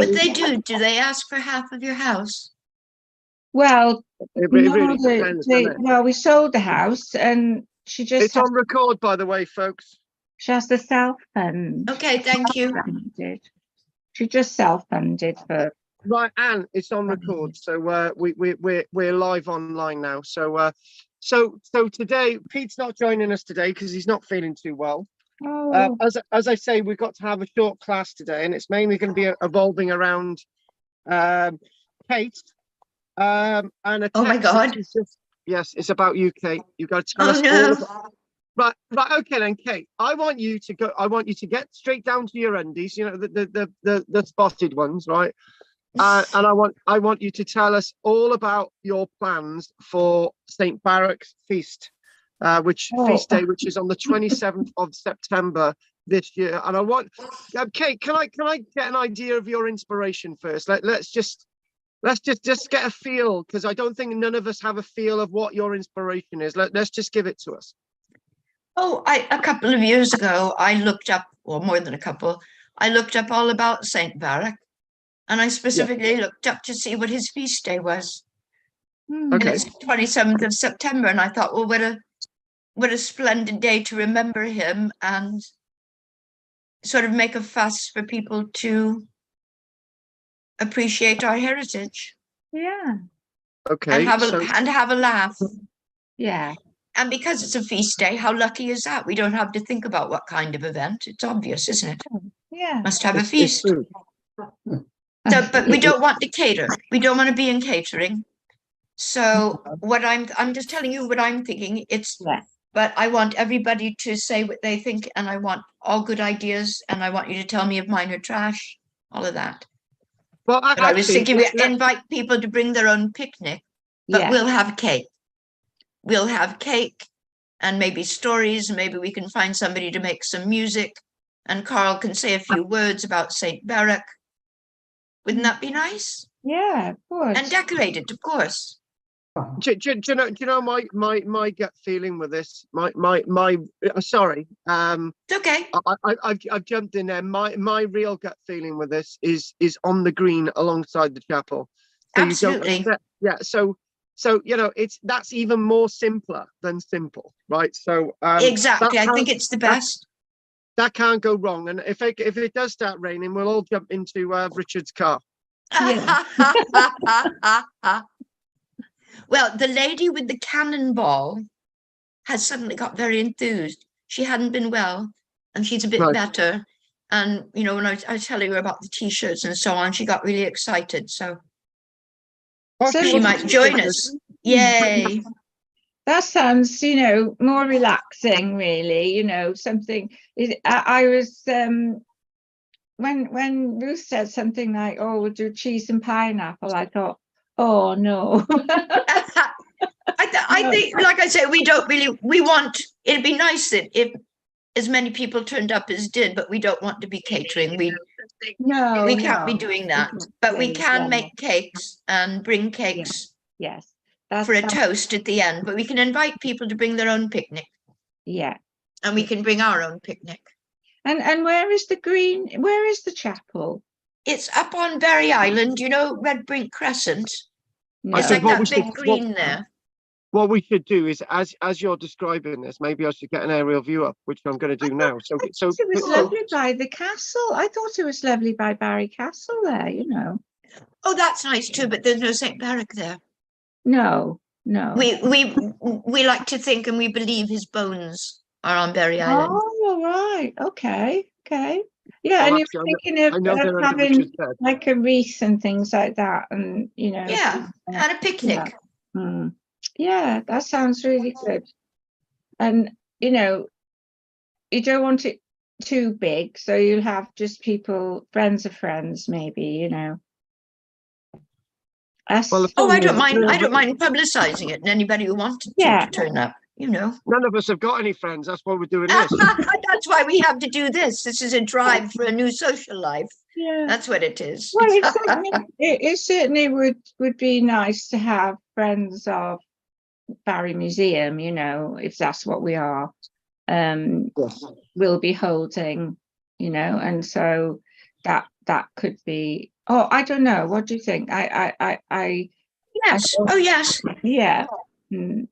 would they do? Do they ask for half of your house? Well, It really depends, doesn't it? well, we sold the house, and she just It's on record, by the way, folks. she has the self-fund. Okay, thank you. She just self-funded for. Right, Anne, it's on record, so we're live online now. So today Pete's not joining us today because he's not feeling too well. Oh. As I say, we've got to have a short class today, and it's mainly going to be evolving around Kate and a Oh my God! Yes, it's about you, Kate. You've got to tell us all about. Right. Okay, then, Kate. I want you to go. I want you to get straight down to your undies. You know, the spotted ones, right? And I want you to tell us all about your plans for St. Barruc's feast. Feast day, which is on the 27th of September this year. And I want, Kate, can I get an idea of your inspiration first? Let's just get a feel, because I don't think none of us have a feel of what your inspiration is. Let's just give it to us. Oh, a couple of years ago, I looked up, or more than a couple, I looked up all about St. Barruc, and I specifically looked up to see what his feast day was. Okay. And it's 27th of September, and I thought, well, what a splendid day to remember him and sort of make a fuss for people to appreciate our heritage. Yeah. Okay. And have a laugh. Yeah. And because it's a feast day, how lucky is that? We don't have to think about what kind of event. It's obvious, isn't it? Yeah. Must have a feast. So, but we don't want to cater. We don't want to be in catering. So what I'm just telling you what I'm thinking. But I want everybody to say what they think, and I want all good ideas, and I want you to tell me if mine are trash, all of that. Well, I was thinking we invite people to bring their own picnic, but we'll have cake. We'll have cake and maybe stories. Maybe we can find somebody to make some music, and Carl can say a few words about St. Barruc. Wouldn't that be nice? Yeah, of course. And decorated, of course. Do you know my gut feeling with this? Sorry. It's okay. I've jumped in there. My real gut feeling with this is on the green alongside the chapel. So absolutely. So you know, that's even more simpler than simple, right? So exactly. I think it's the best. That can't go wrong. And if it does start raining, we'll all jump into Richard's car. Yeah. Well, the lady with the cannonball has suddenly got very enthused. She hadn't been well, and she's a bit better. And, you know, when I was telling her about the T-shirts and so on, she got really excited. So she might join us. Yay. That sounds, you know, more relaxing, really, you know, something. I was, when Ruth said something like, oh, we'll do cheese and pineapple, I thought, oh, no. I think, like I say, it'd be nice that if as many people turned up as did, but we don't want to be catering. We can't be doing that, but we can make cakes and bring cakes. Yes. For a toast at the end, but we can invite people to bring their own picnic. Yeah. And we can bring our own picnic. And where is the chapel? It's up on Berry Island, you know, Red Brink Crescent. No. It's like that big green there. What we should do is, as you're describing this, maybe I should get an aerial view up, which I'm going to do now. So it was lovely by the castle. I thought it was lovely by Barry Castle there, you know. Oh, that's nice too, but there's no St. Barruc there. No. We like to think and we believe his bones are on Berry Island. Oh, right. Okay. Yeah, and you're thinking of having like a wreath and things like that, and you know. Yeah, and a picnic. Yeah, that sounds really good. And you know, you don't want it too big, so you'll have just people, friends of friends, maybe, you know. I don't mind publicizing it, and anybody who wanted to turn up, you know. None of us have got any friends. That's why we're doing this. That's why we have to do this. This is a drive for a new social life. Yeah, that's what it is. Well, it certainly would be nice to have friends of Barry Museum, you know, if that's what we are. We'll be holding, you know, and so that could be Oh, I don't know. What do you think? Yes. Oh, yes. Yeah. And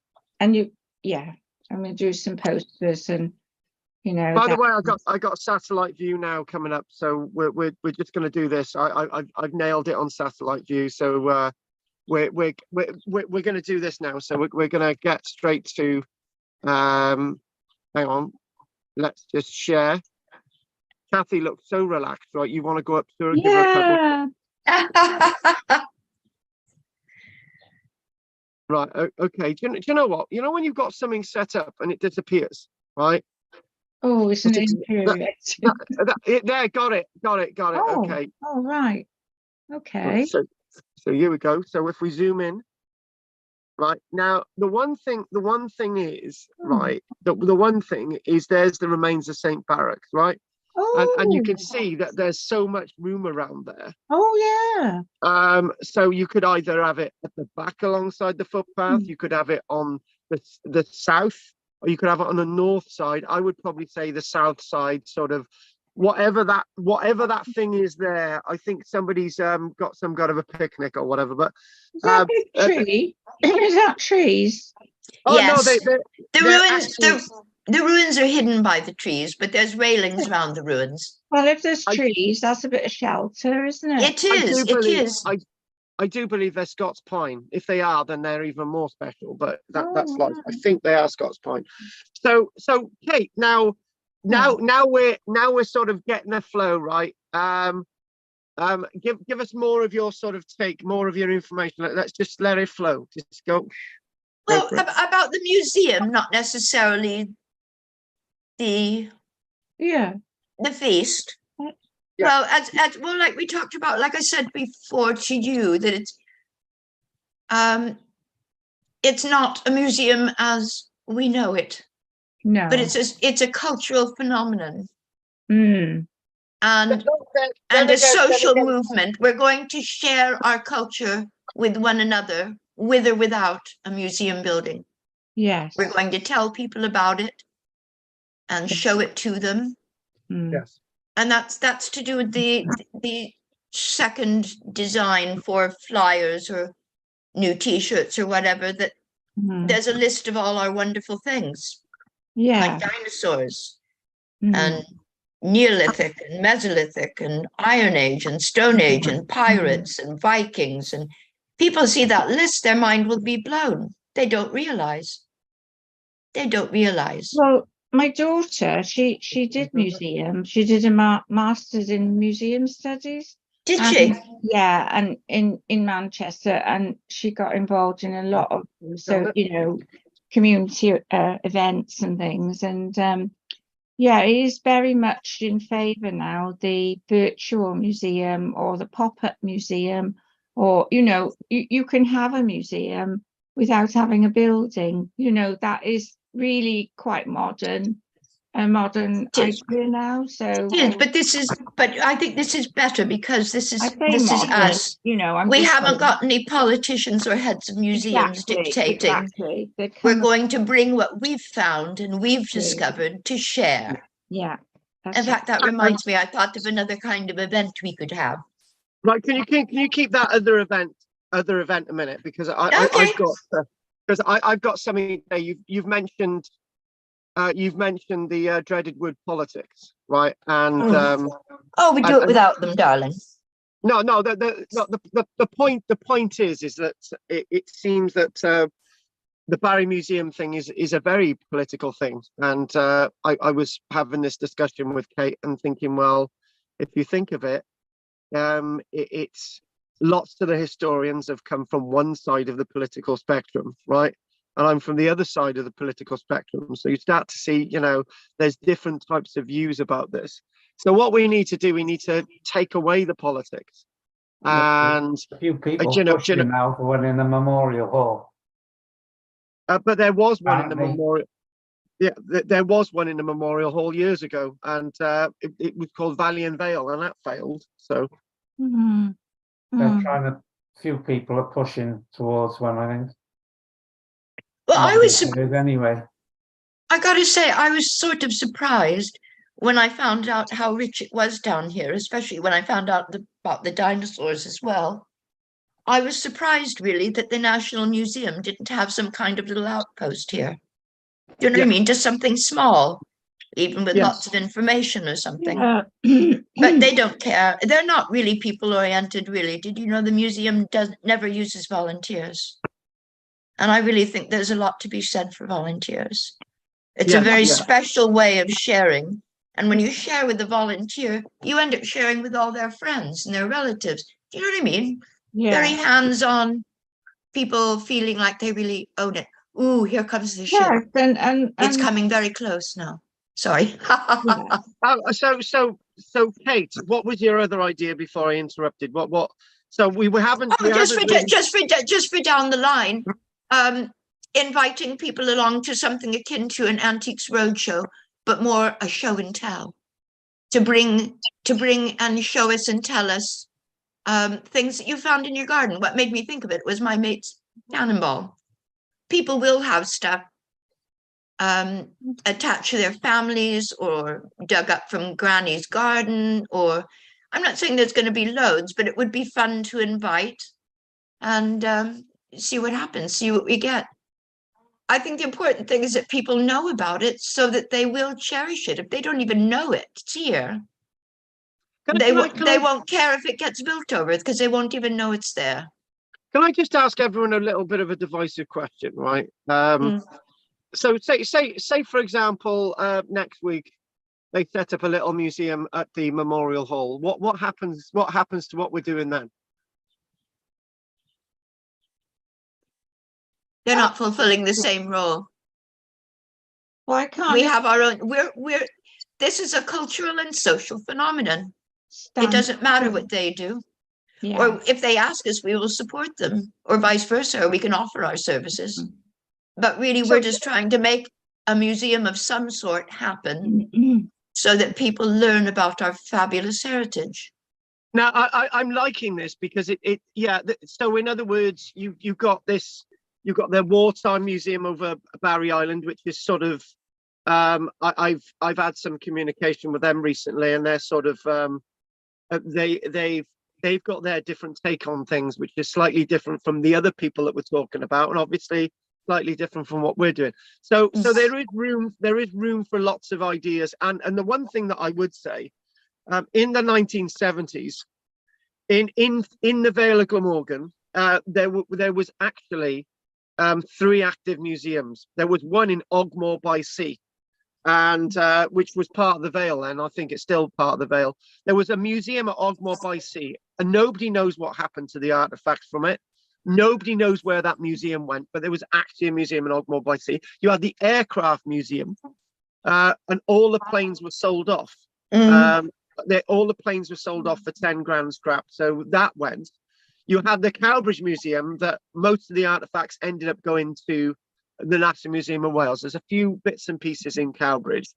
yeah, I'm going to do some posters and, By the way, I got satellite view now coming up, so we're just going to do this. I've nailed it on satellite view, so we're going to do this now. So we're going to get straight to hang on, let's just share. Kathy looks so relaxed, right? You want to go up to her and give her a cuddle? Right. Okay. Do you know what? You know when you've got something set up and it disappears, right? Oh, isn't it infuriating? There, got it. Oh, Okay. oh, right. Okay. Right, so here we go. So if we zoom in, right now, the one thing is, right, the one thing is there's the remains of St. Barruc, right? And you can see that there's so much room around there. Oh, yeah. So you could either have it at the back alongside the footpath, you could have it on the south, or you could have it on the north side. I would probably say the south side, sort of whatever that thing is there. I think somebody's got some kind of a picnic or whatever. But is that a big tree? Is that trees? Oh yes. no, the ruins actually... the ruins are hidden by the trees, but there's railings around the ruins. Well, if there's trees, that's a bit of shelter, isn't it? It is. I do believe they're Scots pine. If they are, then they're even more special. But that's like, I think they are Scots pine. So Kate, now we're sort of getting a flow, right? Give us more of your sort of take, more of your information. Let's just let it flow. Just go. Well, about the museum, not necessarily the feast. Yeah. Well, like we talked about, like I said before to you, that it's not a museum as we know it. No. But it's a cultural phenomenon. And a social movement. We're going to share our culture with one another, with or without a museum building. Yes. We're going to tell people about it and show it to them. Yes. And that's to do with the second design for flyers or new T-shirts or whatever, that there's a list of all our wonderful things. Yeah. Like dinosaurs and Neolithic and Mesolithic and Iron Age and Stone Age and pirates and Vikings. And people see that list, their mind will be blown. They don't realize. Well, my daughter, she did museum. She did a master's in museum studies. Did she? Yeah, and in Manchester, and she got involved in a lot of community events and things. And yeah, it is very much in favour now, the virtual museum or the pop-up museum, or you can have a museum without having a building. That is really quite modern, a modern idea now. So but I think this is better, because this is us. We haven't got any politicians or heads of museums dictating. Exactly. We're going to bring what we've found and we've discovered to share. Yeah. In fact, that reminds me, I thought of another kind of event we could have. Right, can you keep that other event a minute, because I've got something there. You've mentioned the dreaded word politics, right? And we do it without them, darling. No. The point is that it seems that the Barry Museum thing is a very political thing, and I was having this discussion with Kate and thinking, well, if you think of it, it's lots of the historians have come from one side of the political spectrum, right? And I'm from the other side of the political spectrum. So you start to see, there's different types of views about this. So what we need to do, we need to take away the politics. And a few people pushing now for one in the Memorial Hall. But there was one in the Memorial. Yeah, there was one in the Memorial Hall years ago, and it was called Valley and Vale, and that failed. So they're trying to. Few people are pushing towards one, I think. Well, I got to say, I was sort of surprised when I found out how rich it was down here, especially when I found out about the dinosaurs as well. I was surprised really that the National Museum didn't have some kind of little outpost here. Do you know what I mean? Just something small, even with lots of information or something. Yeah. But they don't care. They're not really people oriented, really. Did you know the museum never uses volunteers? And I really think there's a lot to be said for volunteers. It's a very special way of sharing. And when you share with a volunteer, you end up sharing with all their friends and their relatives. Do you know what I mean? Very hands-on, people feeling like they really own it. Ooh, here comes the ship. And it's coming very close now. Sorry. So Kate, what was your other idea before I interrupted? What? So we haven't. Just for down the line, inviting people along to something akin to an antiques roadshow, but more a show and tell, to bring and show us and tell us things that you found in your garden. What made me think of it was my mate's cannonball. People will have stuff attached to their families or dug up from Granny's garden, or I'm not saying there's going to be loads, but it would be fun to invite and see what happens, see what we get. I think the important thing is that people know about it so that they will cherish it. If they don't even know it's here, they won't care if it gets built over, because they won't even know it's there. Can I just ask everyone a little bit of a divisive question, right? So say for example, next week they set up a little museum at the Memorial Hall. What happens? What happens to what we're doing then? They're not fulfilling the same role. Why can't we have our own? We're this is a cultural and social phenomenon. It doesn't matter what they do. Or if they ask us, we will support them, or vice versa, or we can offer our services. But really, we're just trying to make a museum of some sort happen so that people learn about our fabulous heritage. Now, I'm liking this because so in other words, you've got their wartime museum over Barry Island, which is sort of, I've had some communication with them recently, and they're sort of, they've got their different take on things, which is slightly different from the other people that we're talking about, and obviously slightly different from what we're doing. So there is room for lots of ideas. And the one thing that I would say, in the 1970s, in the Vale of Glamorgan, there was actually 3 active museums. There was one in Ogmore by Sea, and which was part of the Vale, and I think it's still part of the Vale. There was a museum at Ogmore by Sea, and nobody knows what happened to the artifacts from it. Nobody knows where that museum went, but there was actually a museum in Ogmore by Sea. You had the aircraft museum, and all the planes were sold off. All the planes were sold off for 10 grand scrap, so that went. You had the Cowbridge Museum, that most of the artifacts ended up going to the National Museum of Wales. There's a few bits and pieces in Cowbridge,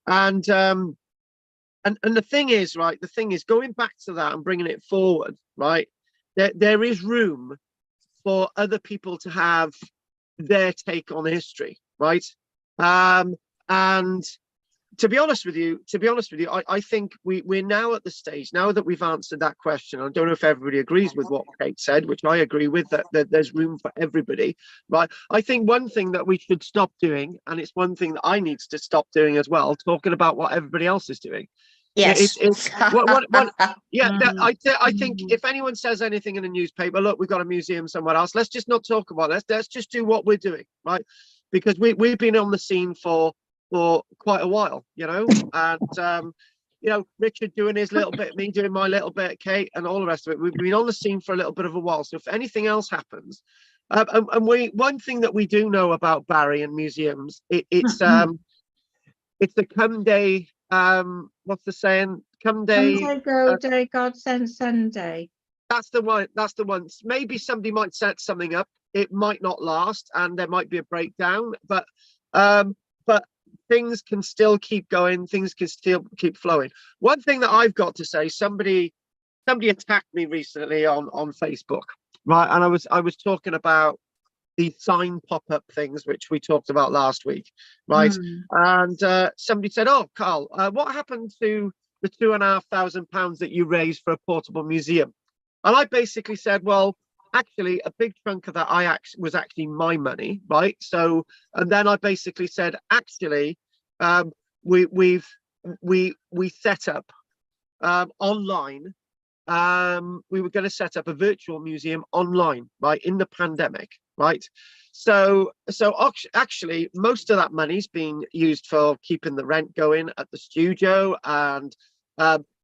and the thing is, right, the thing is, going back to that and bringing it forward, right, there is room for other people to have their take on history, right? And to be honest with you, I think we're now at the stage, now that we've answered that question. I don't know if everybody agrees with what Kate said, which I agree with, that there's room for everybody, right? I think one thing that we should stop doing, and it's one thing that I need to stop doing as well, talking about what everybody else is doing. Yes. I think if anyone says anything in a newspaper, look, we've got a museum somewhere else, let's just not talk about it. Let's just do what we're doing, right? Because we've been on the scene for quite a while, you know, and Richard doing his little bit, me doing my little bit, Kate, and all the rest of it. We've been on the scene for a little bit of a while. So if anything else happens, one thing that we do know about Barry and museums, it's the come day. What's the saying? Come day, go day, God send Sunday. That's the one. That's the one. Maybe somebody might set something up. It might not last, and there might be a breakdown. But things can still keep going. Things can still keep flowing. One thing that I've got to say: somebody attacked me recently on Facebook, right? And I was talking about the sign pop-up things, which we talked about last week, right? And somebody said, "Oh, Carl, what happened to the £2,500 that you raised for a portable museum. And I basically said, well, actually, a big chunk of that was actually my money, right? So, and then I basically said, actually, we set up online. We were going to set up a virtual museum online, right, in the pandemic, right? So actually, most of that money's being used for keeping the rent going at the studio, and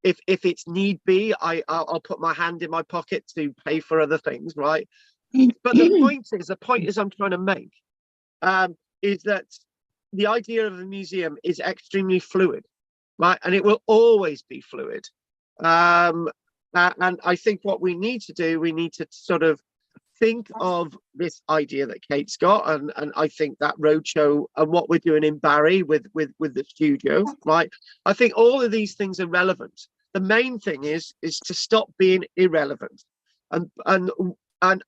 if it's need be, I'll put my hand in my pocket to pay for other things, right? But the point is I'm trying to make is that the idea of a museum is extremely fluid, right? And it will always be fluid. And I think what we need to do, we need to sort of think of this idea that Kate's got, and I think that roadshow and what we're doing in Barry with the studio, right? I think all of these things are relevant. The main thing is to stop being irrelevant, and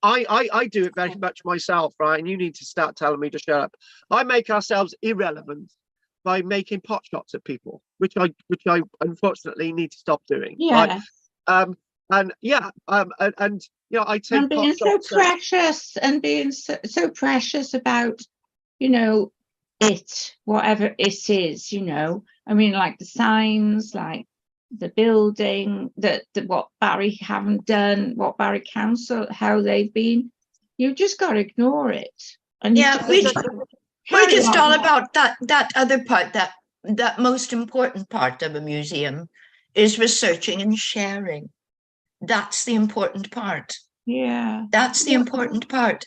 I do it very much myself, right? And you need to start telling me to shut up. I make ourselves irrelevant by making pot shots at people, which I unfortunately need to stop doing. Yeah. Right? And yeah, and you know, I take and being so precious and being so precious about, you know, whatever it is, you know. I mean, like the signs, like the building, that what Barry haven't done, what Barry Council, how they've been. You just got to ignore it. And yeah, we're just all about that other part, that most important part of a museum is researching and sharing. That's the important part. Yeah. That's the important part.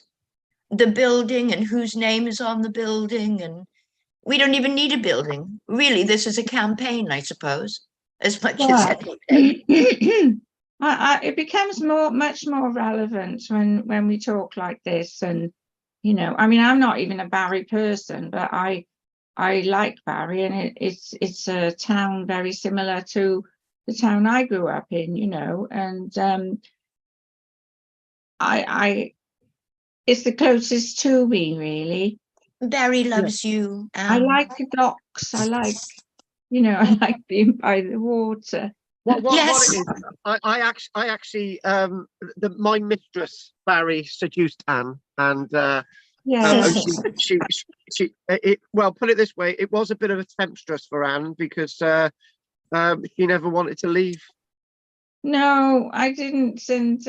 The building and whose name is on the building, and we don't even need a building. Really, this is a campaign, I suppose, as much as anything. It becomes much more relevant when we talk like this. And, you know, I mean, I'm not even a Barry person, but I like Barry, and it's a town very similar to the town I grew up in, you know, and it's the closest to me, really. Barry loves you. I like the docks. I like, you know, I like being by the water. What it is, I actually my mistress Barry seduced Anne, and well, put it this way, it was a bit of a temptress for Anne, because she never wanted to leave. No, I didn't, and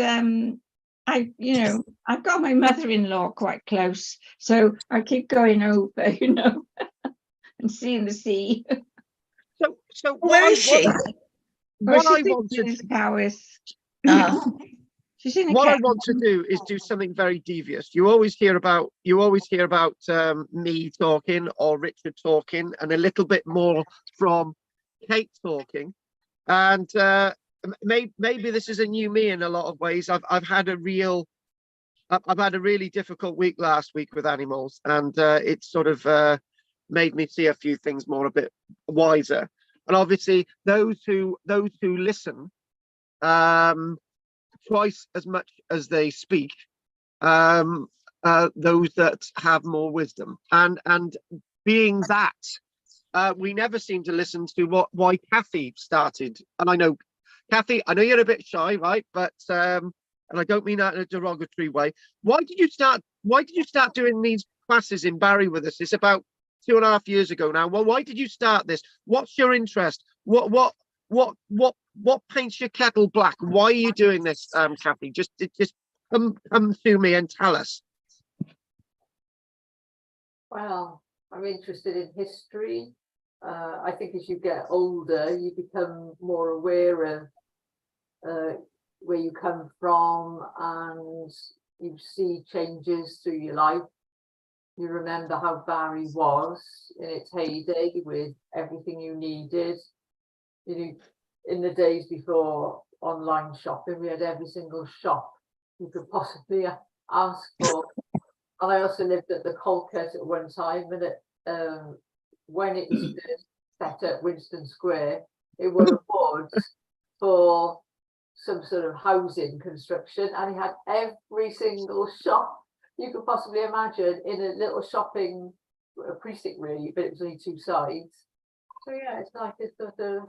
you know, I've got my mother-in-law quite close, so I keep going over, you know, and seeing the sea. So where is she? What I want to do is do something very devious. You always hear about me talking or Richard talking, and a little bit more from Kate talking, and maybe this is a new me in a lot of ways. I've had a really difficult week last week with animals, and it sort of made me see a few things more a bit wiser. And obviously, those who listen twice as much as they speak, those that have more wisdom, and being that we never seem to listen to why Kathy started. And I know, Kathy, I know you're a bit shy, right? But and I don't mean that in a derogatory way. Why did you start doing these classes in Barry with us? It's about 2.5 years ago now. Well, why did you start this? What's your interest? What paints your kettle black? Why are you doing this, Kathy? Just come to me and tell us. Well, I'm interested in history. I think as you get older, you become more aware of where you come from, and you see changes through your life. You remember how Barry was in its heyday, with everything you needed. You know, in the days before online shopping, we had every single shop you could possibly ask for. And I also lived at the Colquitt at one time, and when it was first set up, Winston Square, it was a board for some sort of housing construction, and it had every single shop you could possibly imagine in a little shopping precinct, really, but it was only two sides. So yeah, it's like a sort of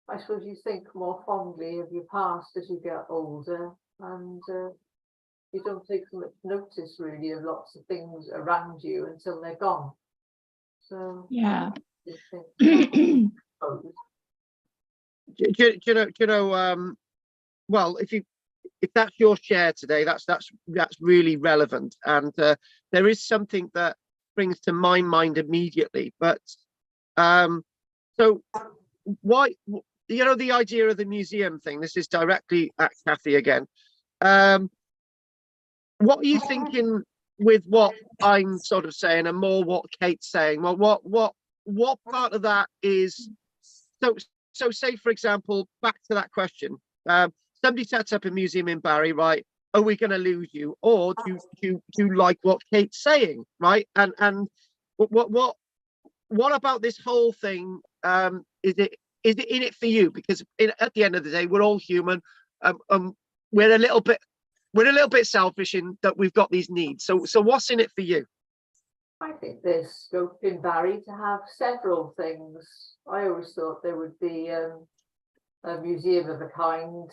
I suppose you think more fondly of your past as you get older, and you don't take so much notice really of lots of things around you until they're gone. So Yeah. I think, Do you know, well, if that's your share today, that's really relevant, and there is something that springs to my mind immediately. But so why, you know, the idea of the museum thing, this is directly at Kathy again. What are you thinking with what I'm sort of saying, and more what Kate's saying? Well, what part of that is so say, for example, back to that question, somebody sets up a museum in Barry, right? Are we going to lose you, or do you like what Kate's saying, right? And what about this whole thing? Is it in it for you? Because at the end of the day, we're all human. We're a little bit selfish in that we've got these needs. So what's in it for you? I think there's scope in Barry to have several things. I always thought there would be a museum of a kind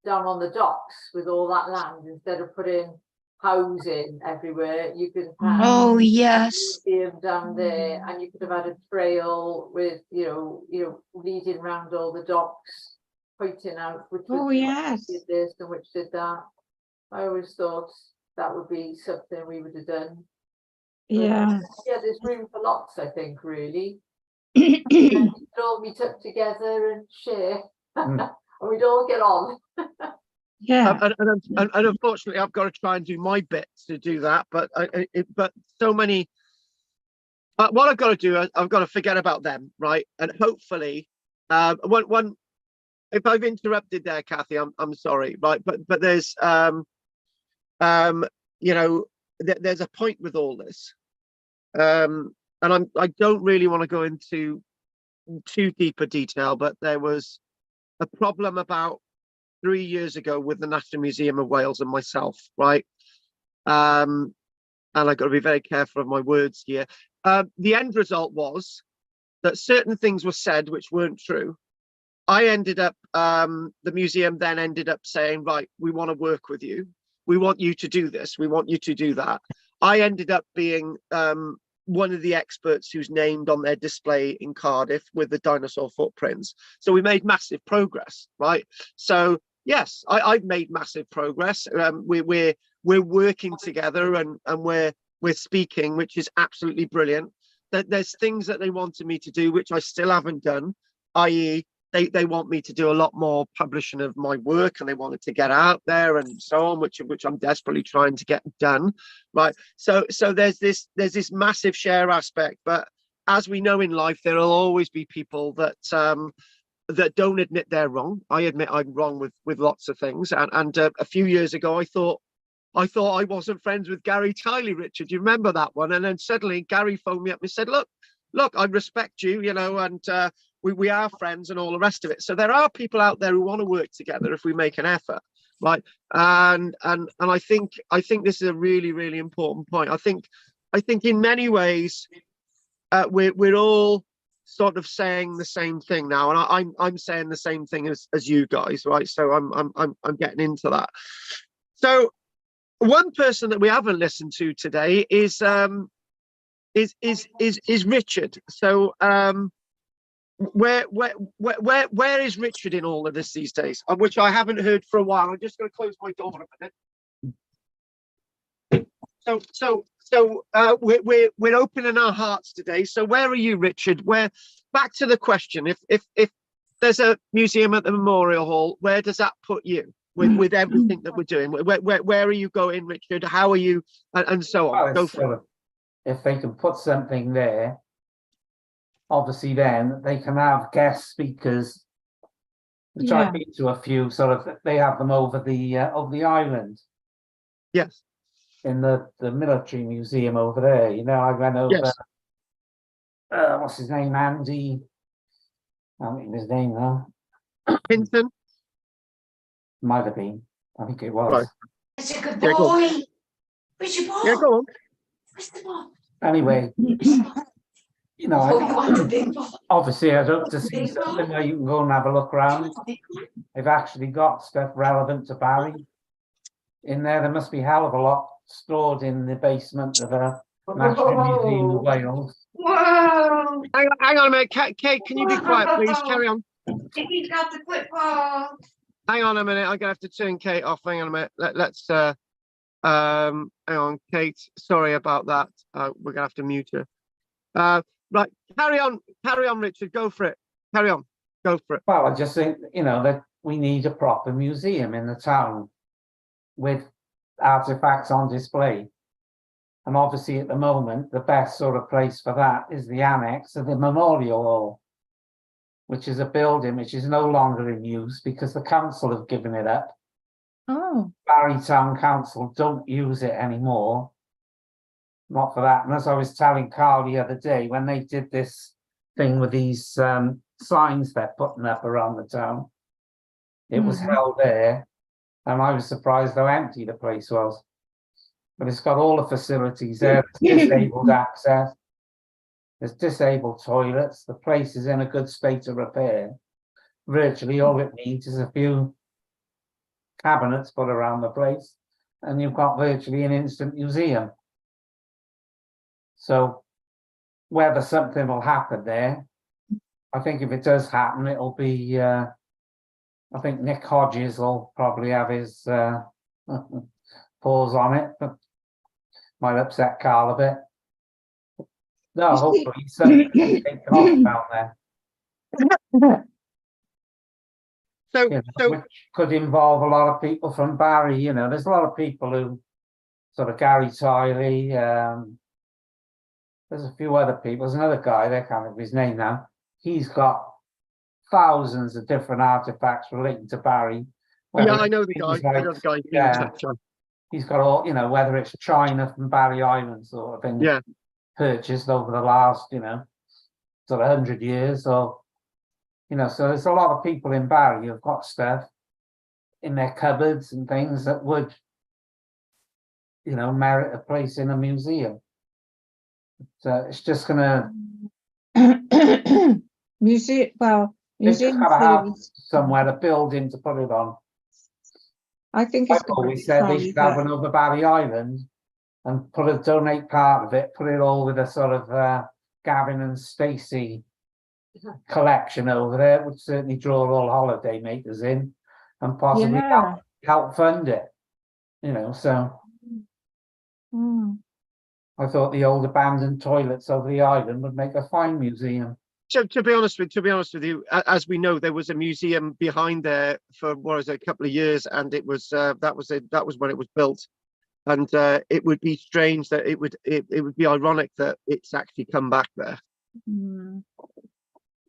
down on the docks with all that land. Instead of putting housing everywhere, you could have Oh, a yes. museum down there, and you could have had a trail with you know leading around all the docks, pointing out which did this and which did that. I always thought that would be something we would have done. Yeah. Yeah, there's room for lots, I think, really. And we'd all meet up together and share, and we'd all get on. Yeah. And unfortunately, I've got to try and do my bit to do that. But but so many. What I've got to do, I've got to forget about them, right? And hopefully, one. If I've interrupted there, Kathy, I'm sorry, right? But there's you know, there's a point with all this. And I don't really want to go into too deep a detail, but there was a problem about 3 years ago with the National Museum of Wales and myself, right? And I've got to be very careful of my words here. The end result was that certain things were said which weren't true. I ended up, the museum then ended up saying, right, we want to work with you. We want you to do this. We want you to do that. I ended up being one of the experts who's named on their display in Cardiff with the dinosaur footprints. So we made massive progress, right? So yes, I've made massive progress. We're working together, and we're speaking, which is absolutely brilliant. There's things that they wanted me to do which I still haven't done, i.e. They want me to do a lot more publishing of my work, and they wanted to get out there and so on, which I'm desperately trying to get done, right? So there's this massive share aspect, but as we know in life, there will always be people that that don't admit they're wrong. I admit I'm wrong with lots of things, and a few years ago I thought I wasn't friends with Gary Tiley, Richard. You remember that one? And then suddenly Gary phoned me up and said, look, I respect you, you know, and we are friends and all the rest of it. So there are people out there who want to work together if we make an effort, right? And I think this is a really, really important point. I think in many ways we're all sort of saying the same thing now, and I'm saying the same thing as you guys, right? So I'm getting into that. So one person that we haven't listened to today is Richard. So where is Richard in all of this these days? Which I haven't heard for a while. I'm just going to close my door a minute. So we're opening our hearts today. So where are you, Richard? Back to the question. If there's a museum at the Memorial Hall, where does that put you with everything that we're doing? Where are you going, Richard? How are you, and so on? Go for it. If they can put something there, obviously then they can have guest speakers, which I've been to a few, sort of, they have them over the island. Yes. In the military museum over there, you know, I went over, yes. What's his name, Andy, I don't think his name now. Hinton? Might have been, I think it was. Right. It's a good boy. Where's your ball? Yeah, go on. Where's the ball? Anyway, you know, Oh, you want a big ball? obviously I'd hope to see something where you can go and have a look around. They've actually got stuff relevant to Barry in there. There must be a hell of a lot stored in the basement of a National Museum of Wales. Whoa! Hang on a minute, Kate, can you be quiet, please? Carry on. He's got the quick ball. Hang on a minute, I'm gonna have to turn Kate off. Hang on a minute. Let's hang on, Kate. Sorry about that. We're gonna have to mute her. Right, carry on, Richard. Go for it. Carry on. Go for it. Well, I just think, you know, that we need a proper museum in the town with artifacts on display. And obviously at the moment, the best sort of place for that is the annex of the Memorial Hall, which is a building which is no longer in use because the council have given it up. Oh, Barry Town Council don't use it anymore. Not for that. And as I was telling Carl the other day, when they did this thing with these signs they're putting up around the town, it was held there. And I was surprised how empty the place was. But it's got all the facilities there. There's disabled access. There's disabled toilets. The place is in a good state of repair. Virtually all it needs is a few cabinets put around the place, and you've got virtually an instant museum. So whether something will happen there, I think if it does happen, it'll be, I think Nick Hodges will probably have his paws on it, but might upset Carl a bit. No, hopefully something will take off down there. So, You know, which could involve a lot of people from Barry. You know, there's a lot of people who sort of Gary Tiley. There's a few other people. There's another guy, I can't remember his name now. He's got thousands of different artifacts relating to Barry. yeah, I know the guy. Like, I know the guy. yeah, he's got all, you know, whether it's China from Barry Island sort of thing, Yeah, purchased over the last, you know, sort of 100 years, or, you know, so there's a lot of people in Barry who've got stuff in their cupboards and things that would, you know, merit a place in a museum. So it's just gonna museum. Well, it's just museum gotta have service. somewhere, a building to put it on. I think it's I've got to always be said they should have private. another Barry Island and donate part of it, put it all with a sort of Gavin and Stacey collection over there. It would certainly draw all holiday makers in and possibly Yeah. help fund it. You know, so Mm. I thought the old abandoned toilets over the island would make a fine museum. to be honest with you, as we know, there was a museum behind there for what was it, a couple of years, and it was that was when it was built, and it would be strange that it would be ironic that it's actually come back there. Mm.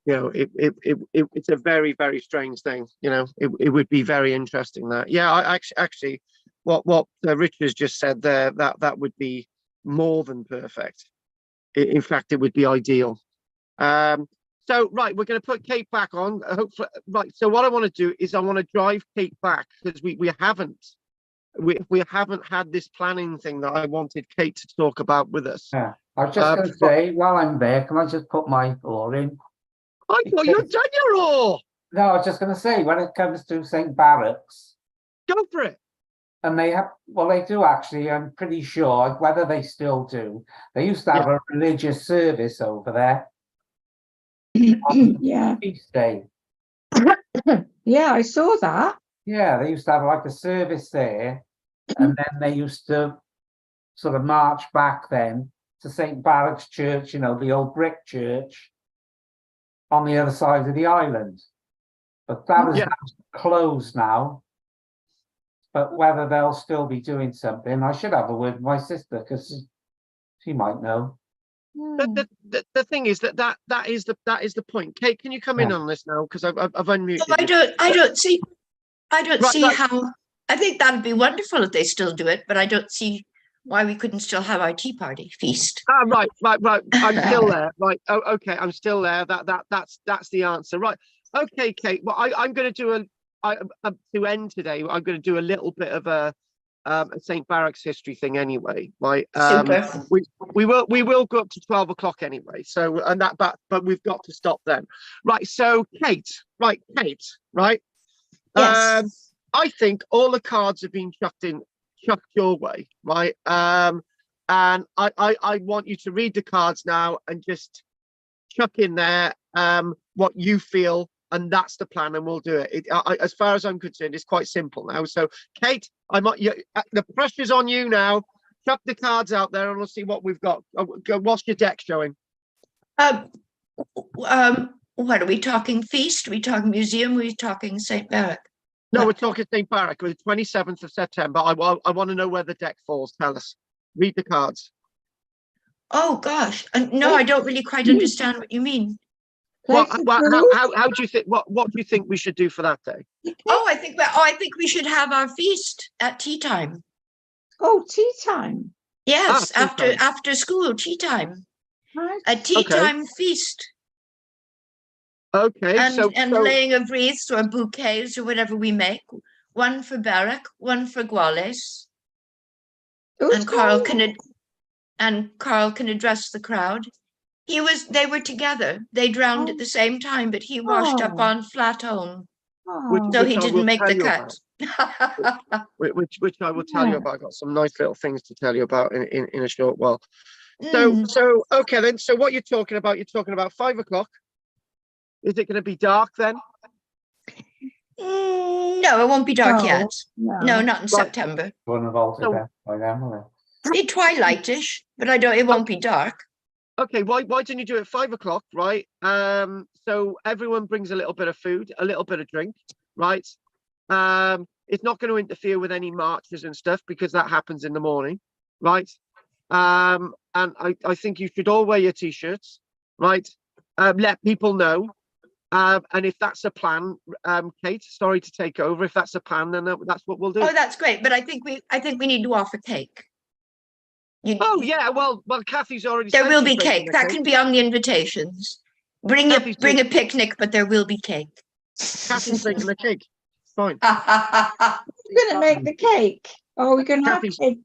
You know, it's a very, very strange thing. You know, it would be very interesting that. Yeah, I actually what Richard's just said there, that would be more than perfect. In fact, it would be ideal. So right, we're going to put Kate back on. Hopefully, right. So what I want to do is I want to drive Kate back because we haven't had this planning thing that I wanted Kate to talk about with us. Yeah, I was just going to say, while I'm there, can I just put my oar in? I thought you'd done your oar. No, I was just going to say, when it comes to St. Barruc's, Go for it. and they have, well, they do actually, I'm pretty sure, whether they still do, they used to have a religious service over there. Yeah. Feast day. Yeah, I saw that. Yeah, they used to have like a service there, and then they used to sort of march back then to St. Barruc's Church, you know, the old brick church on the other side of the island. But that is closed now. But whether they'll still be doing something, I should have a word with my sister because she might know. The thing is that is the point. Kate, can you come in on this now? Because I've unmuted. No, I don't see how. I think that'd be wonderful if they still do it, but I don't see why we couldn't still have our tea party feast. Right. I'm still there. Right. Oh, okay. I'm still there. That's the answer. Right. Okay, Kate. Well, I'm going to do to end today. I'm going to do a little bit of a St. Barruc's history thing anyway, right? Super. We will go up to 12 o'clock anyway. So but we've got to stop then, right? So Kate, right? Yes. I think all the cards have been chucked your way, right? And I want you to read the cards now and just chuck in there what you feel, and that's the plan, and we'll do it. As far as I'm concerned, it's quite simple now. So, Kate, the pressure's on you now. Chuck the cards out there, and we'll see what we've got. What's your deck showing? What are we talking? Feast? Are we talking museum? Are we talking St. Barruc? No, we're talking St. Barruc. The 27th of September. I want to know where the deck falls. Tell us. Read the cards. Oh gosh, no, I don't really quite understand what you mean. Well, how do you think? What do you think we should do for that day? Oh, I think we should have our feast at tea time. Oh, tea time. Yes, tea time. after school, tea time. Right. A tea time feast. Okay, And so laying of wreaths or bouquets or whatever we make. One for Barruc, one for Gwales. And Carl can address the crowd. They were together. They drowned at the same time, but he washed up on Flatholm, so he didn't make the cut. Which I will tell you about. I've got some nice little things to tell you about in a short while. So okay then. So what you're talking about? You're talking about 5 o'clock. Is it going to be dark then? No, it won't be dark yet. No, not in September. Wouldn't have altered that by then, will Be twilightish, but it won't be dark. Okay, why didn't you do it at 5 o'clock, right? So everyone brings a little bit of food, a little bit of drink, right? It's not going to interfere with any marches and stuff because that happens in the morning, right? And I think you should all wear your t-shirts, right? Let people know. And if that's a plan, Kate, sorry to take over. If that's a plan, then that's what we'll do. Oh, that's great. But I think we need to offer cake. Oh yeah, well, Kathy's already. There will be cake. That can be on the invitations. Bring a picnic, but there will be cake. Kathy's making the cake. Fine. We're gonna make the cake. Oh, we're gonna have cake.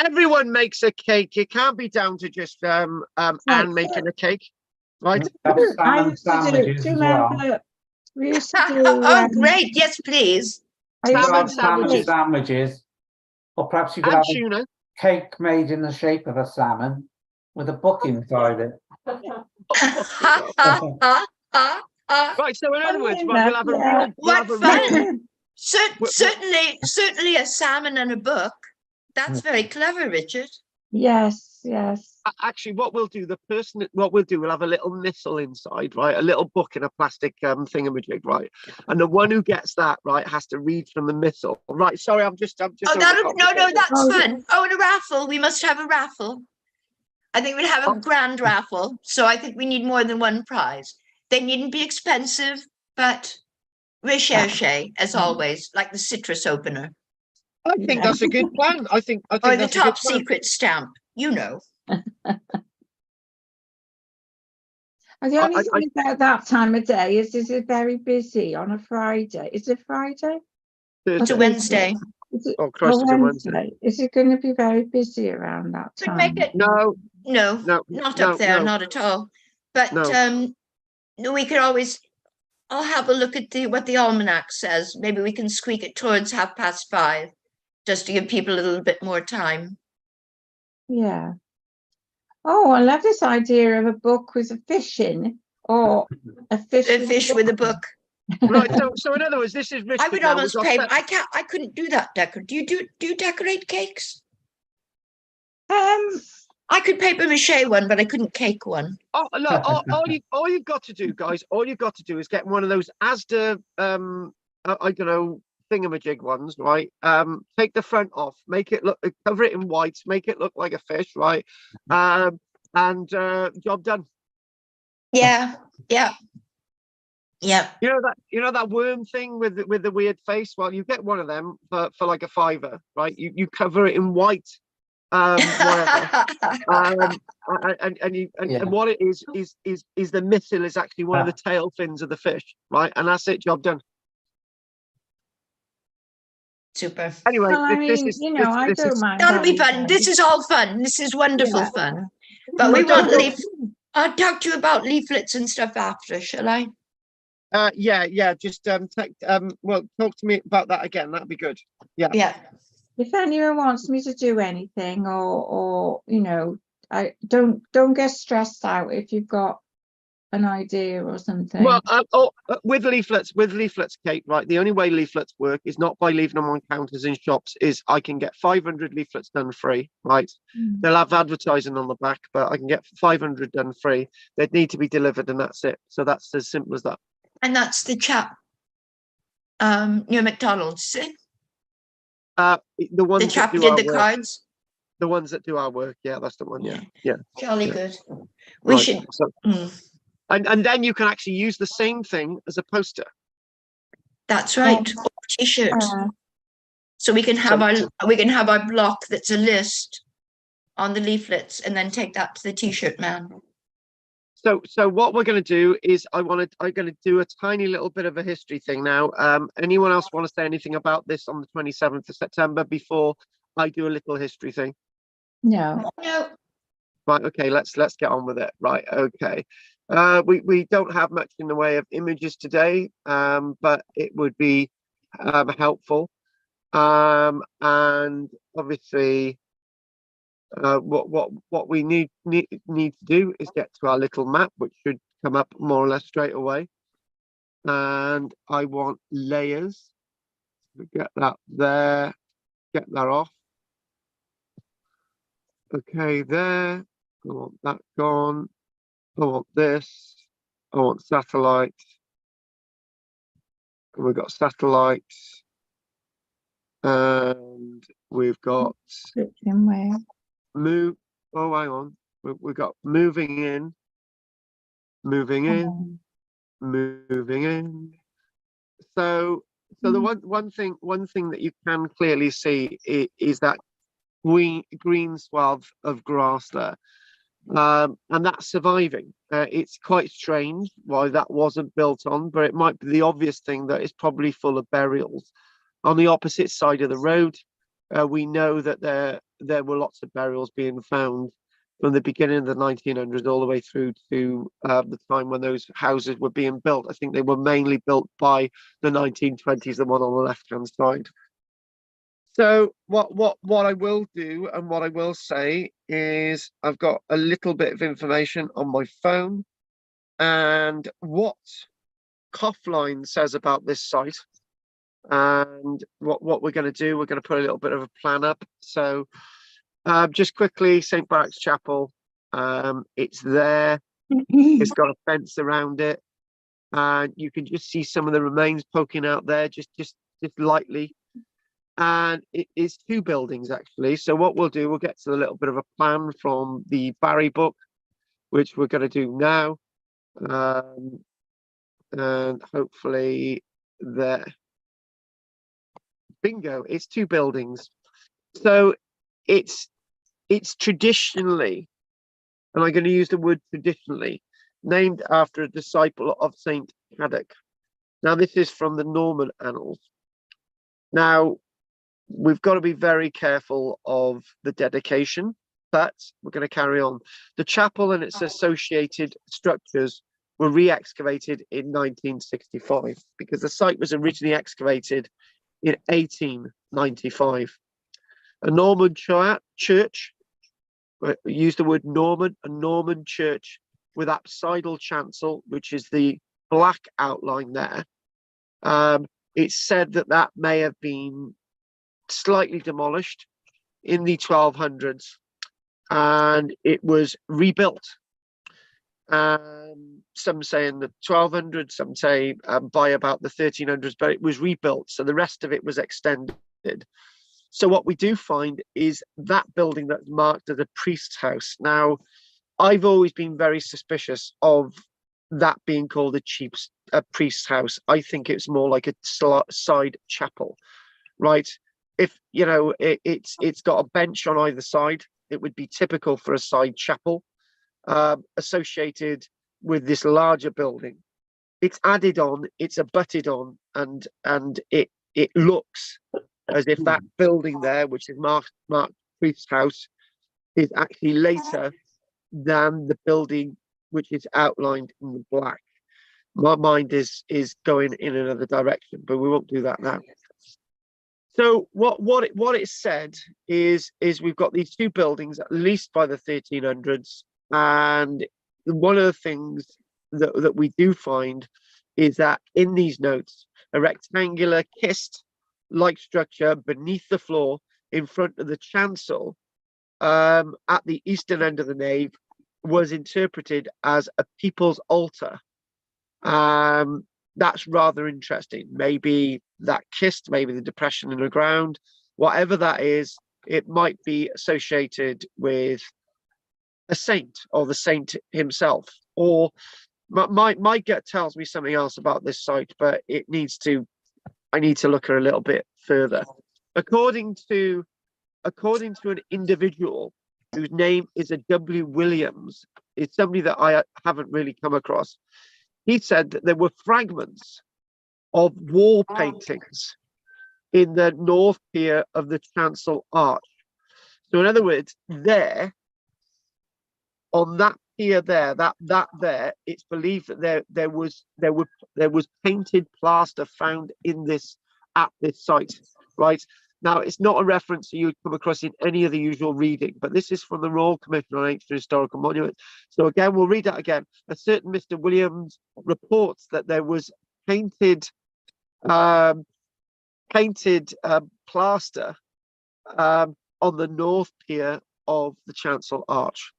Everyone makes a cake. It can't be down to just Anne making a cake, right? I used to do. Do you remember? We used to do. Oh, great! Yes, please. Salmon sandwiches, or perhaps you could have tuna. Cake made in the shape of a salmon with a book inside it. Right, so in other words, we'll have a real. What fun! Certainly a salmon and a book. That's very clever, Richard. Yes. Actually, what we'll do, we'll have a little missile inside, right? A little book in a plastic thingamajig, right? And the one who gets that, right, has to read from the missile. Right, sorry, I'm just. Oh, no, that's fun. Oh, and a raffle. We must have a raffle. I think we'd have a grand raffle. So I think we need more than one prize. They needn't be expensive, but recherche, as always, like the citrus opener. I think that's a good plan. I think or the top secret stamp, The only thing about that time of day is it very busy on a Friday? Is it Friday? It's a Wednesday. Oh, Christ, it's a Wednesday. Is it going to be very busy around that time? Make it, no, not up there, not at all. But we could always. I'll have a look at what the almanac says. Maybe we can squeak it towards 5:30, just to give people a little bit more time. Yeah. Oh, I love this idea of a book with a fish in, or a fish with a book. Right. So in other words, this is. I would almost pay. I couldn't do that. Do you decorate cakes? I could paper mache one, but I couldn't cake one. Oh look! all you've got to do, guys. All you've got to do is get one of those Asda. I don't know, thingamajig ones, right? Take the front off, make it look, cover it in white, make it look like a fish, right? And job done. Yeah. You know that worm thing with the weird face. Well, you get one of them for like a £5, right? You cover it in white, whatever. And what it is the missile is actually one of the tail fins of the fish, right? And that's it, job done. Super. Anyway, Well, I this mean, is you know, I this don't is mind. That'll be having fun. This is all fun. This is wonderful Yeah. fun. But But we don't- won't I'll talk to you about leaflets and stuff after, shall I? yeah. Just well, talk to me about that again. That'd be good. Yeah. If anyone wants me to do anything, or you know, I don't get stressed out if you've got an idea or something. Well, with leaflets, Kate, right? The only way leaflets work is not by leaving them on counters in shops. Is I can get 500 leaflets done free, right? They'll have advertising on the back, but I can get 500 done free. They'd need to be delivered, and that's it. So that's as simple as that. And that's the chap near McDonald's, see? The ones The that chap do who did our the work, cards. the ones that do our work. Yeah, that's the one. Yeah. Jolly Yeah. good. We Right. should. So, and then you can actually use the same thing as a poster. That's right. Or T-shirts. So we can have our block that's a list on the leaflets, and then take that to the T-shirt man. So what we're going to do is I'm going to do a tiny little bit of a history thing now. Anyone else want to say anything about this on the 27th of September before I do a little history thing? No. No. Right. Okay. Let's get on with it. Right. Okay. We don't have much in the way of images today, but it would be helpful. And obviously, what we need to do is get to our little map, which should come up more or less straight away. And I want layers. Get that there. Get that off. Okay, there. I want that gone. I want this. I want satellite. And we've got satellites. And we've got move. Oh, hang on. We've got moving in, moving in, moving in. So the one thing that you can clearly see is that green swath of grass there. And that's surviving. It's quite strange why that wasn't built on, but it might be the obvious thing that it's probably full of burials. On the opposite side of the road, we know that there were lots of burials being found from the beginning of the 1900s all the way through to the time when those houses were being built. I think they were mainly built by the 1920s, the one on the left-hand side. So what I will do and what I will say is I've got a little bit of information on my phone and what Coughlin says about this site. And what we're going to do, we're going to put a little bit of a plan up. So just quickly, St. Barruc's Chapel, it's there. It's got a fence around it, and you can just see some of the remains poking out there, just lightly. And it is two buildings actually. So what we'll do, we'll get to a little bit of a plan from the Barry book, which we're going to do now, and hopefully there. Bingo! It's two buildings. So it's traditionally, and I'm going to use the word traditionally, named after a disciple of Saint Haddock. Now this is from the Norman Annals. Now we've got to be very careful of the dedication, but we're going to carry on. The chapel and its associated structures were re-excavated in 1965 because the site was originally excavated in 1895. A Norman church, use the word Norman, a Norman church with apsidal chancel, which is the black outline there. It's said that may have been slightly demolished in the 1200s and it was rebuilt. Some say in the 1200s, some say by about the 1300s, but it was rebuilt. So the rest of it was extended. So what we do find is that building that's marked as a priest's house. Now, I've always been very suspicious of that being called a priest's house. I think it's more like a side chapel, right? If you know it's got a bench on either side, it would be typical for a side chapel associated with this larger building. It's added on, it's abutted on, and it looks as if that building there, which is Mark Priest's house, is actually later than the building which is outlined in the black. My mind is going in another direction, but we won't do that now. So what it said is we've got these two buildings at least by the 1300s, and one of the things that we do find is that in these notes, a rectangular kist-like structure beneath the floor in front of the chancel at the eastern end of the nave was interpreted as a people's altar. That's rather interesting. Maybe that kist, maybe the depression in the ground, whatever that is, it might be associated with a saint or the saint himself. Or my gut tells me something else about this site, but I need to look a little bit further. According to an individual whose name is a W. Williams, it's somebody that I haven't really come across. He said that there were fragments of wall paintings in the north pier of the chancel arch. So in other words, there, on that pier there, that there, it's believed that there was painted plaster found at this site, right? Now, it's not a reference that you would come across in any of the usual reading, but this is from the Royal Commission on Ancient Historical Monuments. So again, we'll read that again. A certain Mr. Williams reports that there was painted plaster on the north pier of the chancel arch.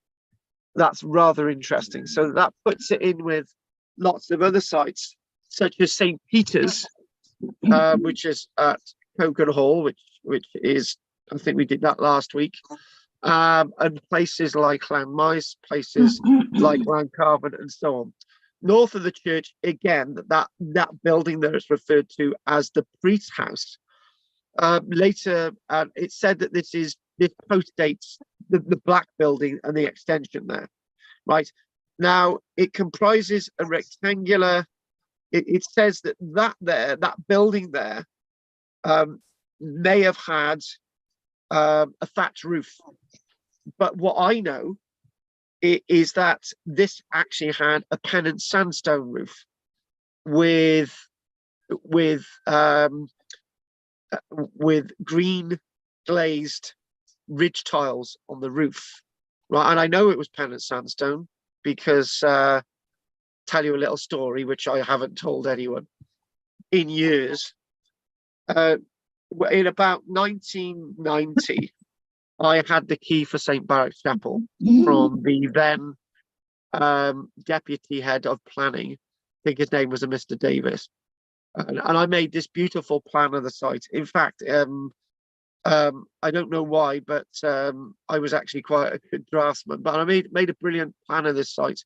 That's rather interesting. So that puts it in with lots of other sites, such as St. Peter's, which is at Cogan Hall, which is, I think we did that last week, and places like Llanmaes, places like Llancarvan, and so on. North of the church, again, that building there is referred to as the priest's house. Later, it's said that this postdates the black building and the extension there, right? Now, it comprises a rectangular, it says that building there may have had a thatched roof. But what I know is that this actually had a pennant sandstone roof with green glazed ridge tiles on the roof, right? And I know it was pennant sandstone because tell you a little story which I haven't told anyone in years. In about 1990, I had the key for St. Barruc Chapel from the then deputy head of planning. I think his name was a Mr. Davis. And I made this beautiful plan of the site. In fact, I don't know why, but I was actually quite a good draftsman. But I made a brilliant plan of this site,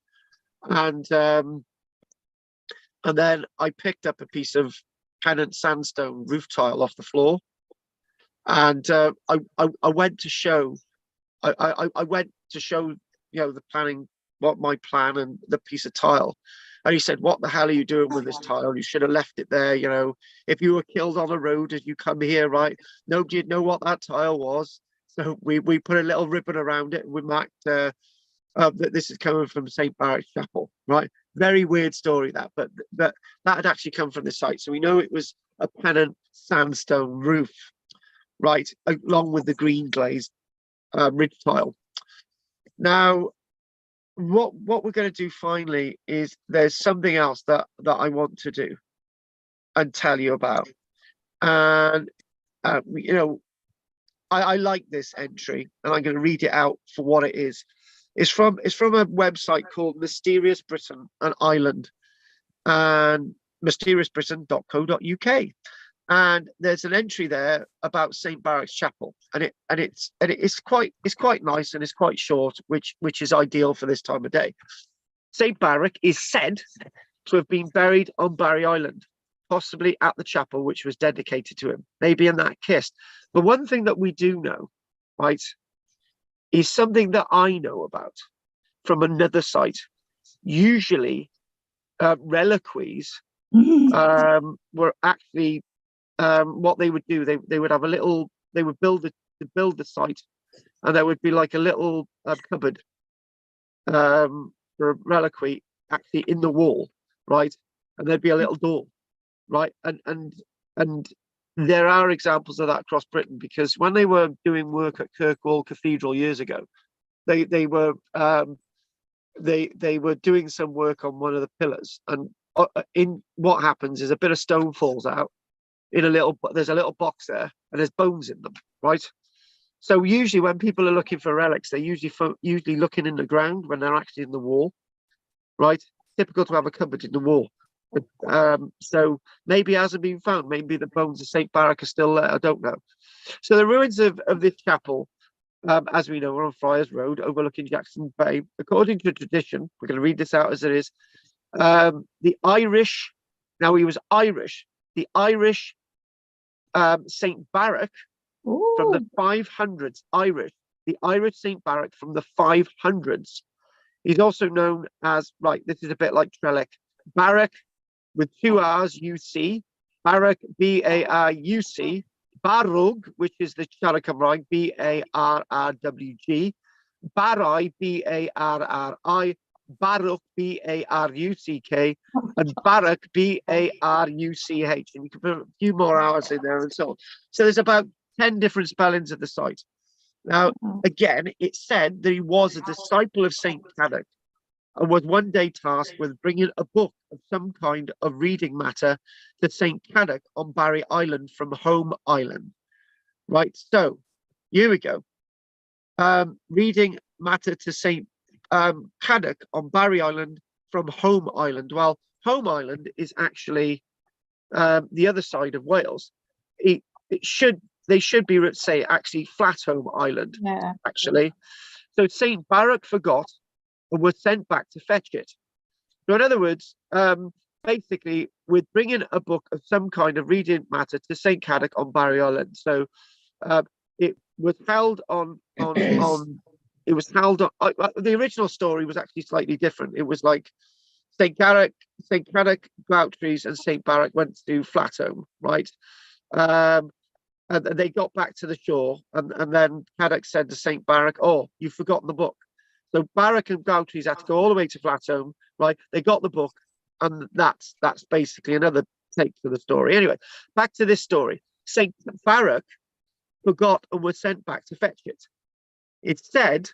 and then I picked up a piece of pennant sandstone roof tile off the floor, and I went to show. I went to show, the planning, what my plan and the piece of tile. And he said, "What the hell are you doing with this tile? You should have left it there. If you were killed on the road as you come here, right? Nobody'd know what that tile was." So we put a little ribbon around it. And we marked that this is coming from St. Barruc Chapel, right? Very weird story but that had actually come from the site. So we know it was a pennant sandstone roof, right, along with the green glazed ridge tile. Now, what we're going to do finally is there's something else that I want to do and tell you about. And I like this entry, and I'm going to read it out for what it is. It's from a website called Mysterious Britain and Ireland, and mysteriousbritain.co.uk. And there's an entry there about St. Barruc's Chapel, and it's quite nice, and it's quite short, which is ideal for this time of day. St. Barruc is said to have been buried on Barry Island, possibly at the chapel which was dedicated to him, maybe in that kist. But one thing that we do know, right, is something that I know about from another site. Usually, reliquaries were actually what they would do, they would have a little, they would build the site, and there would be like a little cupboard for a reliquary actually in the wall, right? And there'd be a little door, right? And there are examples of that across Britain, because when they were doing work at Kirkwall Cathedral years ago, they were doing some work on one of the pillars, and in what happens is a bit of stone falls out in there's a little box there, and there's bones in them, right? So usually when people are looking for relics, they're usually looking in the ground when they're actually in the wall, right? Typical to have a cupboard in the wall. But, so maybe it hasn't been found. Maybe the bones of St. Barruc are still there. I don't know. So the ruins of this chapel, as we know, are on Friars Road, overlooking Jackson Bay. According to tradition, we're going to read this out as it is. The Irish, now he was Irish, the Irish St. Barruc from the 500s, the Irish St. Barruc from the 500s. He's also known as, right, this is a bit like Trellick, Barruc with 2 R's, UC, Barruc, B-A-R-U-C, Barrug, which is the Siarad Cymraeg, B-A-R-R-W-G, Barrai, B-A-R-R-I, Barruc, B-A-R-U-C-K, and Barruc, B-A-R-U-C-H. And you can put a few more hours in there and so on. So there's about 10 different spellings of the site. Now, again, it's said that he was a disciple of St. Cadoc and was one day tasked with bringing a book of some kind of reading matter to St. Cadoc on Barry Island from Home Island. Right, so here we go. Reading matter to St. Cadoc on Barry Island from Home Island. Well, Home Island is actually the other side of Wales. They should be, say, actually Flathome Island, actually. So St. Barruc forgot and was sent back to fetch it. So in other words, basically, we're bringing a book of some kind of reading matter to St. Cadoc on Barry Island. So it was held on, it was held on, the original story was actually slightly different. It was like St. Cadoc, Grouchtrees, and St. Barruc went to Flathome, right? And they got back to the shore, and then Cadoc said to St. Barruc, "Oh, you've forgotten the book." So Barruc and Grouchtrees had to go all the way to Flathome, right? They got the book, and that's basically another take to the story. Anyway, back to this story. St. Barruc forgot and was sent back to fetch it. It's said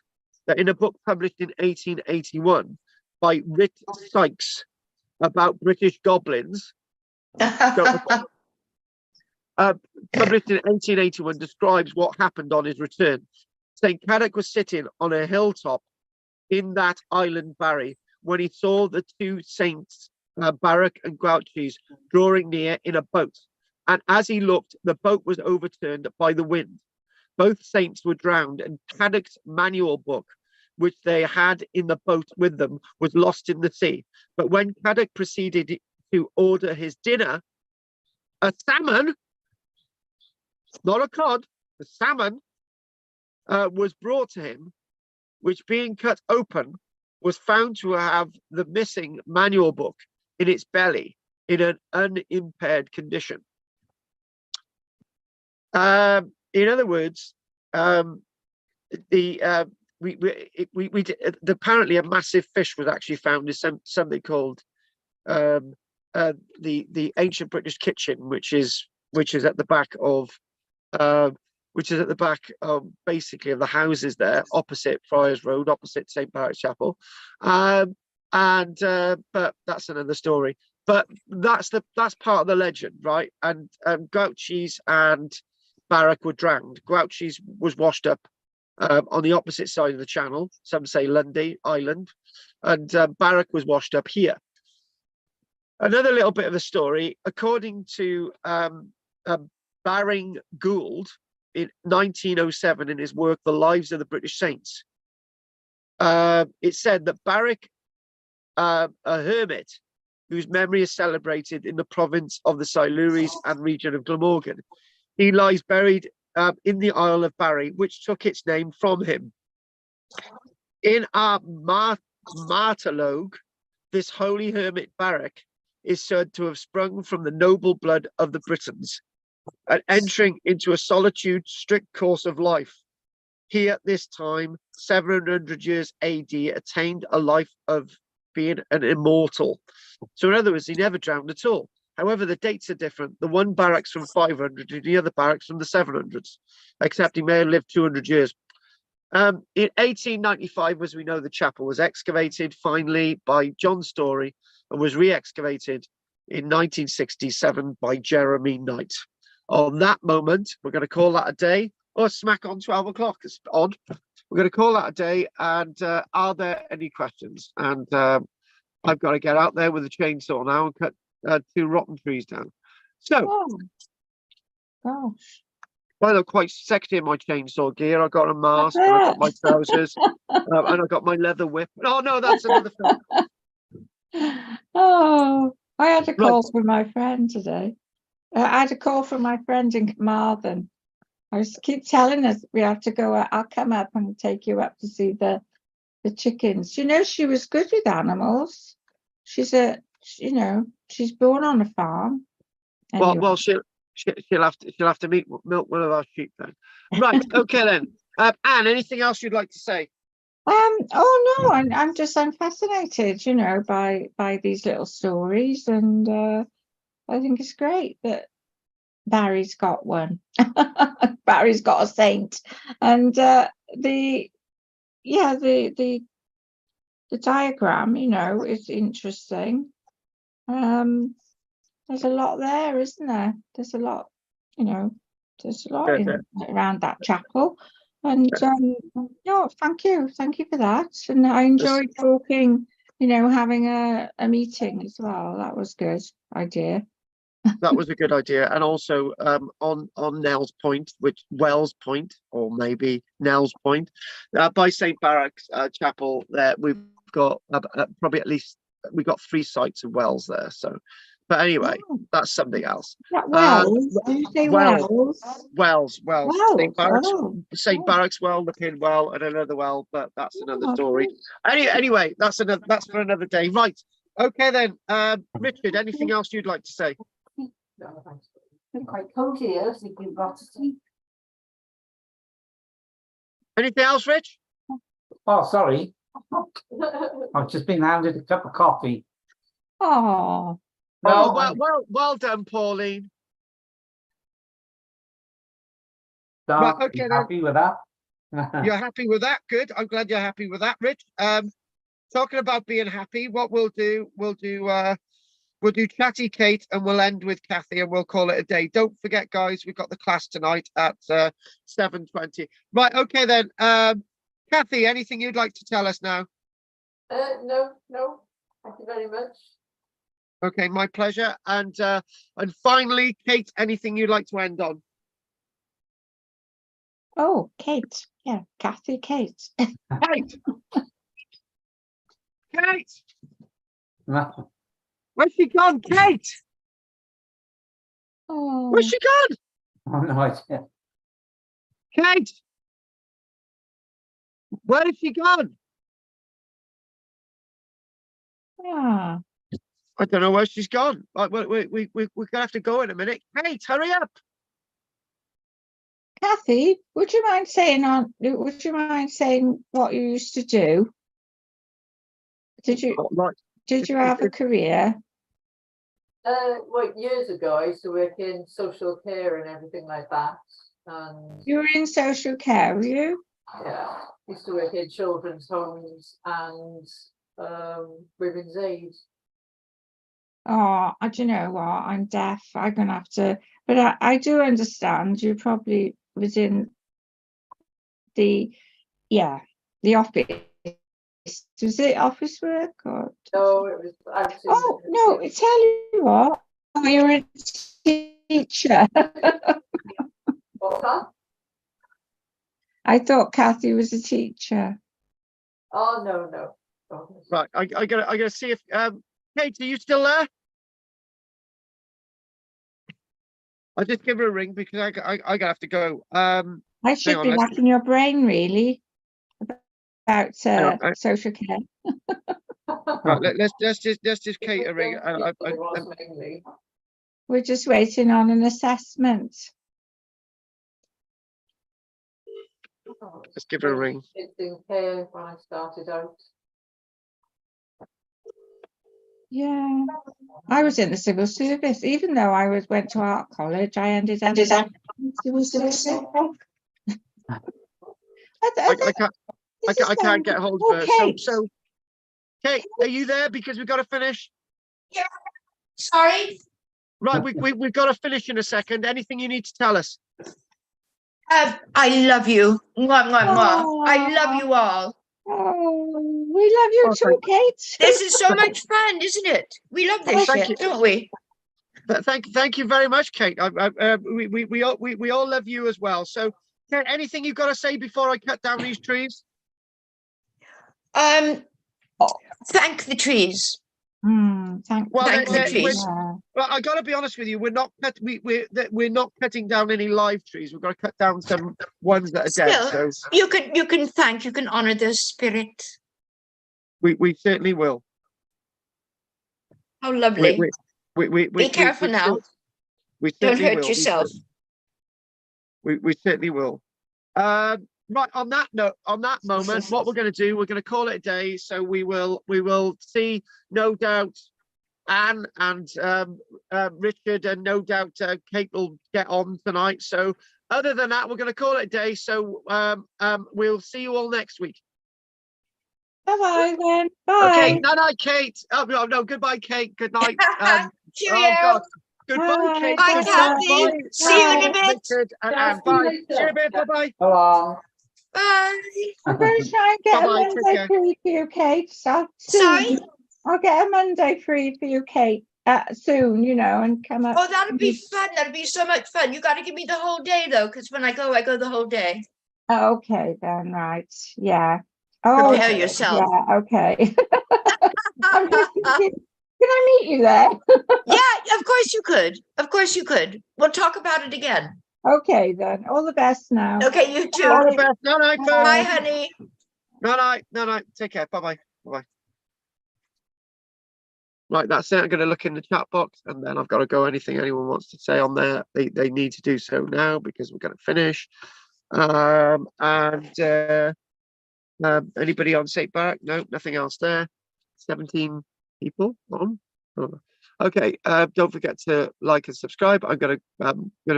that in a book published in 1881 by Rit Sykes about British goblins, published in 1881, describes what happened on his return. St. Cadoc was sitting on a hilltop in that island Barry when he saw the two saints, Barruc and Grouchtrees, drawing near in a boat. And as he looked, the boat was overturned by the wind. Both saints were drowned, and Cadoc's manual book, which they had in the boat with them, was lost in the sea. But when Cadoc proceeded to order his dinner, a salmon, not a cod, a salmon, was brought to him, which being cut open was found to have the missing manual book in its belly in an unimpaired condition. In other words, apparently a massive fish was actually found in something called the ancient British kitchen, which is at the back of basically of the houses there opposite Friars Road, opposite St. Barruc Chapel. But that's another story. But that's part of the legend, right? And Grouchtrees and Barruc were drowned. Grouchtrees was washed up on the opposite side of the channel. Some say Lundy Island, and Barruc was washed up here. Another little bit of the story, according to Baring Gould in 1907 in his work, The Lives of the British Saints, it said that Barruc, a hermit whose memory is celebrated in the province of the Silures and region of Glamorgan, he lies buried in the Isle of Barry, which took its name from him. In our martyrologe, this holy hermit Barruc is said to have sprung from the noble blood of the Britons. and entering into a solitude, strict course of life. He at this time, 700 years AD, attained a life of being an immortal. So in other words, he never drowned at all. However, the dates are different. The one barracks from 500 and the other barracks from the 700s, except he may have lived 200 years. In 1895, as we know, the chapel was excavated finally by John Story and was re-excavated in 1967 by Jeremy Knight. On that moment, we're going to call that a day. Or smack on 12 o'clock. It's odd. We're going to call that a day. And are there any questions? And I've got to get out there with a chainsaw now and cut 2 rotten trees down. So, Oh, gosh. I look quite sexy in my chainsaw gear. I got a mask, and I got my trousers, and I got my leather whip. Oh no, that's another film. Oh, I had a call Right. from my friend today. I had a call from my friend in Carmarthen. I just keep telling us we have to go. I'll come up and take you up to see the chickens. You know, she was good with animals. She's she's born on a farm. Anyway. Well, she'll have to milk one of our sheep then. Right. Okay then. Anne, anything else you'd like to say? Oh no, I'm fascinated, by these little stories, and I think it's great that Barry's got one. Barry's got a saint, and the diagram, is interesting. There's a lot there, isn't there? There's a lot, around that chapel. And no, thank you for that. And I enjoyed talking, having a meeting as well. That was good idea. That was a good idea. And also on Nell's Point, Wells Point, or maybe Nell's Point, by St. Barruc's Chapel, there we've got probably at least we've got 3 sites of wells there. So, but anyway, that's something else. Wells? Did you say Wells? Wells. Wells. St. Barruc's well, the Pin well, and another well, but that's another story. Anyway, that's for another day. Right. Okay then. Richard, anything else you'd like to say? It's quite cold here, so you've got to sleep. Anything else, Rich? Oh, sorry. I've just been handed a cup of coffee. Oh. Well done, Pauline. So Right, okay, happy with that? You're happy with that? Good. I'm glad you're happy with that, Rich. Talking about being happy, what we'll do Chatty Kate and we'll end with Kathy and we'll call it a day. Don't forget, guys, we've got the class tonight at 7:20. Right, okay then. Kathy, anything you'd like to tell us now? No. Thank you very much. Okay, my pleasure. And finally, Kate, anything you'd like to end on? Oh, Kate. Yeah, Kathy, Kate. Kate! Kate! Where's she gone, Kate? Oh. Where's she gone? Oh, no idea. Kate! Where has she gone? Yeah. I don't know where she's gone. We're gonna have to go in a minute. Kate, hurry up! Kathy, would you mind saying what you used to do? Did you have a career? Well, years ago, I used to work in social care and everything like that. And You were in social care, were you? yeah, used to work in children's homes and women's aid. Oh, do you know what? I'm deaf. I'm gonna have to, but I do understand you probably was in the office. Was it office work or? No, it was actually. Oh no! I tell you what, you're a teacher. What's that? I thought Kathy was a teacher. Oh no. Right, I gotta see if Kate, are you still there? I'll just give her a ring because I gotta have to go. I should be racking your brain really about social care. Right, let's just Kate a ring. We're just waiting on an assessment. Let's give her a ring. It's in care when I started out. Yeah, I was in the civil service, even though went to art college. I ended up in civil service. I can't get hold of her. So Kate, are you there? Because we've got to finish. Yeah. Sorry. Right, we've got to finish in a second. Anything you need to tell us? I love you. Mwah, mwah, mwah. I love you all. Oh, we love you too, Kate. This is so much fun, isn't it? We love this Thank shit, you. don't we? Thank you very much, Kate. We all love you as well. So, Kate, anything you've got to say before I cut down these trees? Thank the trees. Thank the trees. Well, I got to be honest with you. We're not cutting down any live trees. We've got to cut down some ones that are dead. Still, So you can honor their spirit. we certainly will. How lovely. Be careful now. Don't hurt will. yourself. We certainly will. Right, on that note, on that moment, what we're going to do, we're going to call it a day. So we will see, no doubt, Anne and Richard, and no doubt Kate will get on tonight. So other than that, we're going to call it a day. So we'll see you all next week. Bye-bye then. Bye. Okay, night, Kate. Oh no, goodbye, Kate. Good night. Cheerio. Oh God. Goodbye, Bye. Kate. Bye, Goodbye, Kathy. See you in a bit. Richard and Yeah, Anne. see you Bye. later. See you in a bit. Bye-bye. Hello. Bye. I'm going to try and get Bye-bye, a take Monday care. free for you, Kate. So Sorry? soon. I'll get a Monday free for you, Kate. Soon, and come up. Oh, that'll be fun. That'll be so much fun. You got to give me the whole day, though, because when I go the whole day. Okay, then, right. Yeah. Oh, Prepare yourself. yeah, okay. I'm just thinking, can I meet you there? Yeah, of course you could. Of course you could. We'll talk about it again. Okay, then. All the best now. Okay, you too. All the best. No, Bye. Bye, honey. no. Take care. Bye-bye. Bye-bye. Right, that's it. I'm going to look in the chat box, and then I've got to go. Anything anyone wants to say on there, they need to do so now, because we're going to finish. Anybody on St. Barruc? No, nothing else there. 17 people on. Oh. Okay, don't forget to like and subscribe. I'm gonna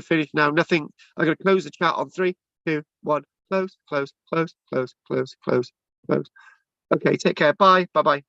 finish now. Nothing. I'm gonna close the chat on 3, 2, 1. Close. Okay, take care. Bye. Bye.